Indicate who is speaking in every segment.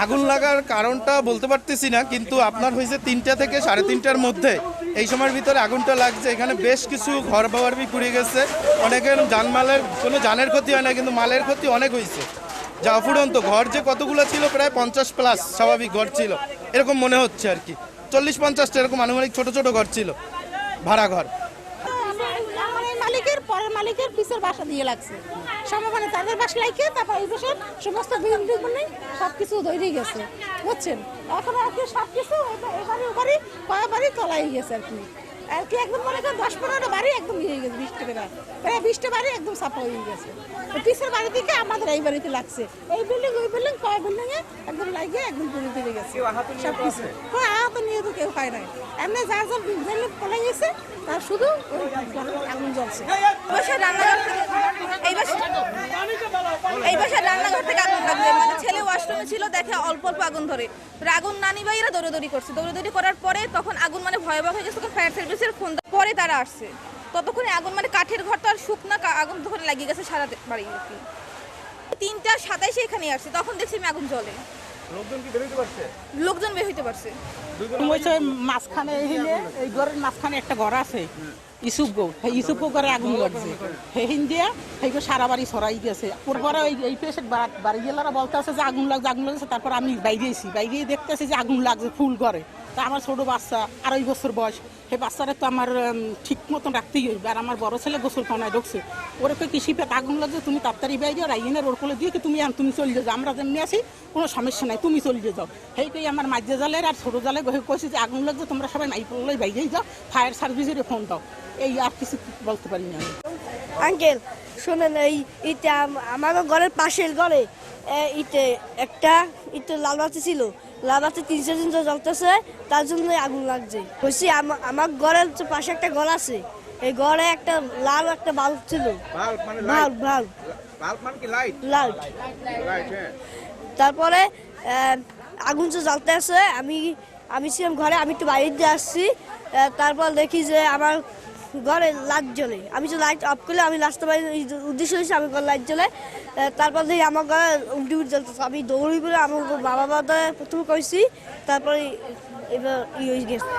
Speaker 1: আগুন লাগার কারণটা বলতে পারতেছি না, কিন্তু আপনার হয়েছে 3টা থেকে 3:30টার মধ্যে, এই সময়ের ভিতরে আগুনটা লাগছে। এখানে বেশ কিছু ঘর বাড়ি পুড়ে গেছে, অনেকের জানমালের কোনো জানের ক্ষতি হয় না, কিন্তু মালের ক্ষতি অনেক হয়েছে। যা অফুরন্ত ঘর যে কতগুলো ছিল, প্রায় 50+ স্বাভাবিক ঘর ছিল এরকম মনে হচ্ছে আর কি, 40-50টা এরকম আনুমানিক ছোট ছোট ঘর ছিল, ভাড়া ঘর।
Speaker 2: মালিকের পিছের বাসা দিয়ে লাগছে মানে তাদের বাসা লাগে, তারপর এই বাসার সমস্ত বিল্ডিং মানে সবকিছু ধরে গেছে, বুঝছেন। এখন আর কি সবকিছু এবারে ওবারে কয়েকবারই তলাই গেছে আর কি একদম মনে করেন 10-15টা বাড়ি একদম ইয়ে গেছে, 20টা প্রায় 20টা বাড়ি একদম সাফা হয়ে গেছে। পিছের বাড়ি থেকে আমাদের এই বাড়িতে লাগছে, এই বিল্ডিং ওই বিল্ডিং কয় বিল্ডিং এ একদম লাগিয়ে একদম পুড়ে দিয়ে গেছে সবকিছু। আহত নিয়ে তো কেউ হয় নাই, এমনি যার যার পলাই গেছে তার শুধু আগুন জ্বলছে।
Speaker 3: এই বাসায় রান্নাঘর থেকে আগুন লাগছে, মানে ছেলে ওয়াশরুমে ছিল, দেখে অল্প অল্প আগুন ধরে, আগুন নানি ভাইরা দৌড়াদৌড়ি করছে, দৌড়াদৌড়ি করার পরে তখন আগুন মানে ভয়াবহ হয়ে গেছে, তখন ফায়ার সার্ভিসের ফোন পরে তারা আসছে। ততক্ষণে আগুন মানে কাঠের ঘর তো আর শুকনা আগুন তখন লাগিয়ে গেছে সারা বাড়ি। 3:27 এখানে আসছে, তখন দেখছি আমি আগুন জ্বলে। লোকজন বের হইতে পারছে।
Speaker 2: মাঝখানে এই ঘরের মাঝখানে একটা ঘর আছে ইসুফ করে আগুন লাগছে, হেহিন দিয়া সেইগুলো সারা বাড়ি সরাই গেছে। পরে এই পেশেন্ট বাড়ি গেলারা বলতে আছে যে আগুন লাগছে। তারপর আমি বাইরে দেখতেছি যে আগুন লাগছে ফুল ঘরে। তা আমার ছোট বাচ্চা 2.5 বছর বয়স, সেই বাচ্চারা তো আমার ঠিক মতন রাখতেই হইবে। আর আমার বড় ছেলে গোসল খানায় ঢুকছে, ওরে কি শিপেত আগুন লাগছে, তুমি তাড়াতাড়ি বাইরে রাইনের ওর কোলে দিয়ে তুমি চলে যাও, আমরা যেমনি আছি কোনো সমস্যা নাই, তুমি চলে যাও। সেই আমার মাঝে জালের আর ছোটো জালে কইছি যে আগুন লাগছে, তোমরা সবাই নাই পড়লেই বাইরেই যাও, ফায়ার সার্ভিসের ফোন দাও। এই আর কিছু বলতে পারি না।
Speaker 4: আঙ্কেল শোনেন, ইটা আমার ঘরের পাশের ঘরে একটা লাল বাতি ছিল, লাল বাতি 3-4 দিন জ্বলতেছে, তার জন্য আগুন লাগছে। বলছি আমার ঘরের পাশে একটা ঘর আছে, এই ঘরে একটা লাল একটা বাল্ব ছিল, তারপরে আগুন জ্বলতে আছে, আমি ছিলাম ঘরে, আমি একটু বাইরে দিয়ে আসছি। তারপর দেখি যে আমার ঘরে লাইট জ্বলে, আমি তো লাইট অফ করলে আমি লাস্ট উদ্দেশ্য হয়েছে আমি ঘরে লাইট জ্বলে। তারপর দেখি আমার ঘরে উল্টি জ্বলতেছে, আমি দৌড়ি বলে আমার বাবা প্রথমে কইছি, তারপরে এবার হয়ে গেছে।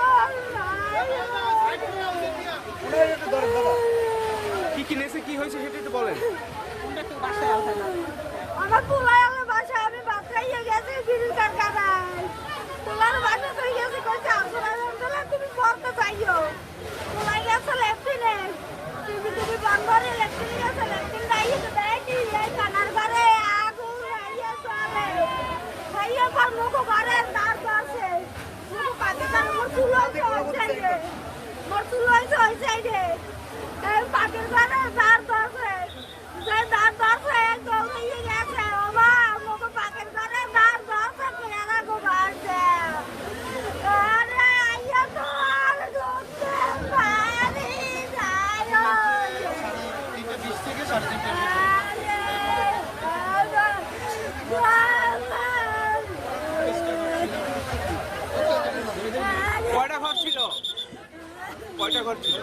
Speaker 5: কি হয়েছে সেটা একটু বলেন।
Speaker 4: আমার পোলায় আমার বাসায়, আমি বাসায় গেছি বিড়ির কারখানায়, পোলার বাসা হয়ে গেছে, কইছে আসলে তুমি পড়তে চাইও, পোলাই গেছে লেফটিনে, তুমি বন্ধরে লেফটিনে গেছে, লেফটিন দাইয়ে তো দেখি এই কানার ঘরে আগুন আইয়া চলে, খাইয়া পর মুখ ঘরে তার পাশে মুখ পাকিস্তান মোর চুল হয়েছে ওই সাইডে, এই পাকের ঘরে তার পাশে যে দাঁত ধরছে একদম ইয়ে গেছে, বাবা মুখ পাকের ঘরে দাঁত ধরছে, পেয়ারা গো ধরছে। আরে আইয়া তো আর ধরতে পারি যাইও।
Speaker 5: কয়টা ঘর ছিল?